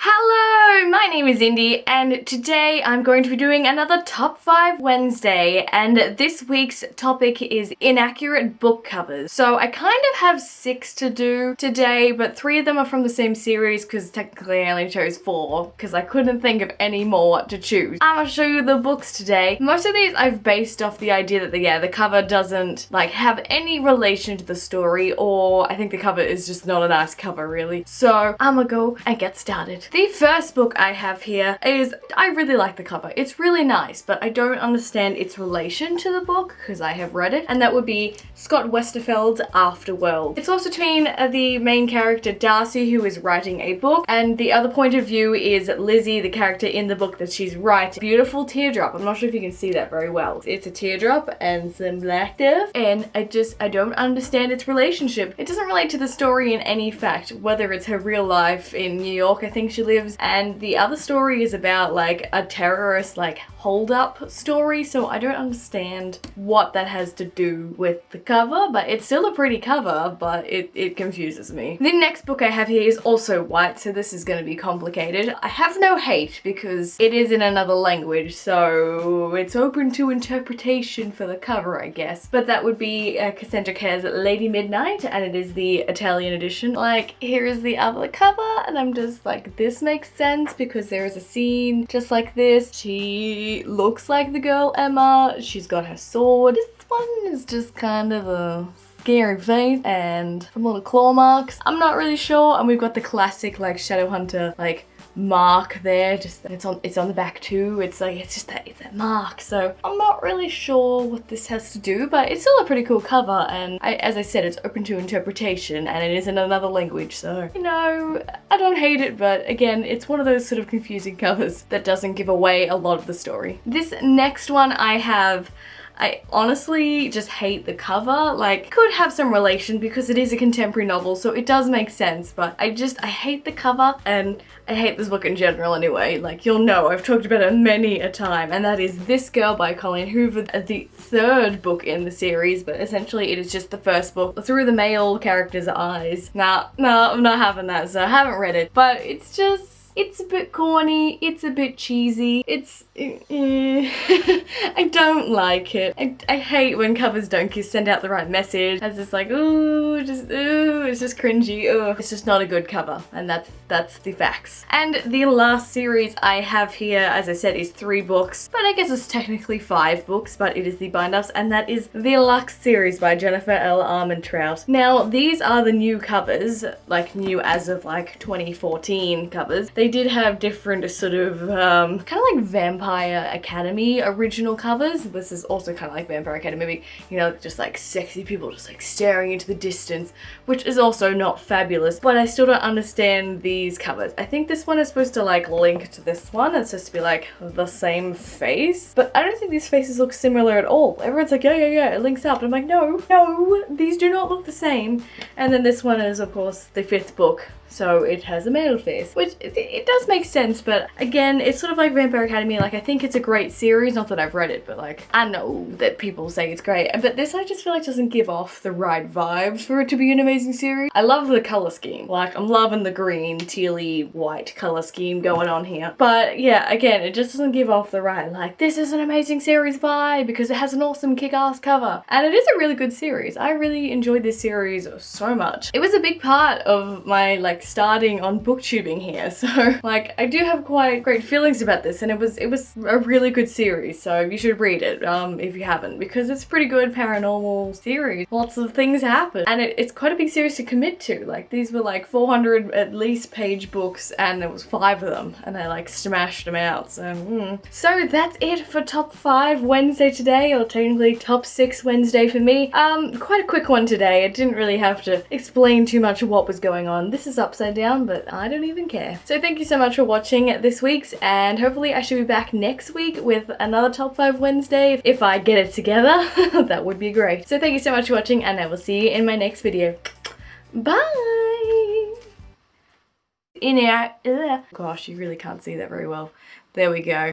Hello, my name is Indy and today I'm going to be doing another Top 5 Wednesday, and this week's topic is inaccurate book covers. So I kind of have 6 to do today, but 3 of them are from the same series because technically I only chose 4 because I couldn't think of any more to choose. I'm gonna show you the books today. Most of these I've based off the idea that the cover doesn't have any relation to the story, or I think the cover is just not a nice cover really. So I'm gonna go and get started. The first book I have here is, I really like the cover. It's really nice, but I don't understand its relation to the book because I have read it, and that would be Scott Westerfeld's Afterworld. It's also between the main character Darcy, who is writing a book, and the other point of view is Lizzie, the character in the book that she's writing. Beautiful teardrop. I'm not sure if you can see that very well. It's a teardrop and some black stuff, and I don't understand its relationship. It doesn't relate to the story in any fact, whether it's her real life in New York, I think she lives, and the other story is about a terrorist hold up story, so I don't understand what that has to do with the cover, but it's still a pretty cover, but it confuses me. The next book I have here is also white, so this is going to be complicated. I have no hate because it is in another language, so it's open to interpretation for the cover, I guess, but that would be Cassandra's Lady Midnight, and it is the Italian edition. Here is the other cover, and I'm just this makes sense because there is a scene just like this. She looks like the girl Emma. She's got her sword. This one is just kind of a scary face and some little claw marks. I'm not really sure. And we've got the classic Shadowhunter mark there, just it's on the back too. It's that mark, so I'm not really sure what this has to do, but it's still a pretty cool cover, and as I said, it's open to interpretation, and it is in another language, so I don't hate it, but again, it's one of those sort of confusing covers that doesn't give away a lot of the story. This next one I honestly just hate the cover. It could have some relation because it is a contemporary novel, so it does make sense, but I hate the cover, and I hate this book in general anyway. You'll know, I've talked about it many a time, and that is This Girl by Colleen Hoover, the 3rd book in the series, but essentially it is just the first book through the male character's eyes. No, I'm not having that, so I haven't read it, but it's a bit corny, it's a bit cheesy, I don't like it. I hate when covers don't send out the right message. It's just it's just cringy, It's just not a good cover, and that's the facts. And the last series I have here, as I said, is 3 books, but I guess it's technically 5 books, but it is the bind-ups, and that is the Velux series by Jennifer L Armentrout. Now, these are the new covers, new as of 2014 covers. They did have different sort of, kind of like Vampire Academy original covers. This is also kind of like Vampire Academy, just sexy people just staring into the distance, which is also not fabulous, but I still don't understand these covers. I think this one is supposed to link to this one. It's supposed to be the same face, but I don't think these faces look similar at all. Everyone's yeah, it links up. And I'm no, these do not look the same. And then this one is, of course, the 5th book, so it has a male face, which it does make sense, but again, it's sort of like Vampire Academy. I think it's a great series, not that I've read it, but I know that people say it's great, but this I just feel doesn't give off the right vibes for it to be an amazing series. I love the color scheme, I'm loving the green, tealy, white color scheme going on here, but yeah, again, it just doesn't give off the right, this is an amazing series vibe because it has an awesome kick-ass cover, and it is a really good series. I really enjoyed this series so much. It was a big part of my starting on booktubing here, so I do have quite great feelings about this, and it was a really good series, so you should read it if you haven't, because it's a pretty good paranormal series. Lots of things happen, and it's quite a big series to commit to. These were 400 at least page books, and there was 5 of them, and I smashed them out, so So that's it for Top 5 Wednesday today, or technically Top 6 Wednesday for me. Quite a quick one today. I didn't really have to explain too much of what was going on. This is upside down, but I don't even care. So thank you so much for watching this week's, and hopefully I should be back next week with another Top 5 Wednesday. If I get it together, that would be great. So thank you so much for watching, and I will see you in my next video. Bye! Gosh, you really can't see that very well. There we go.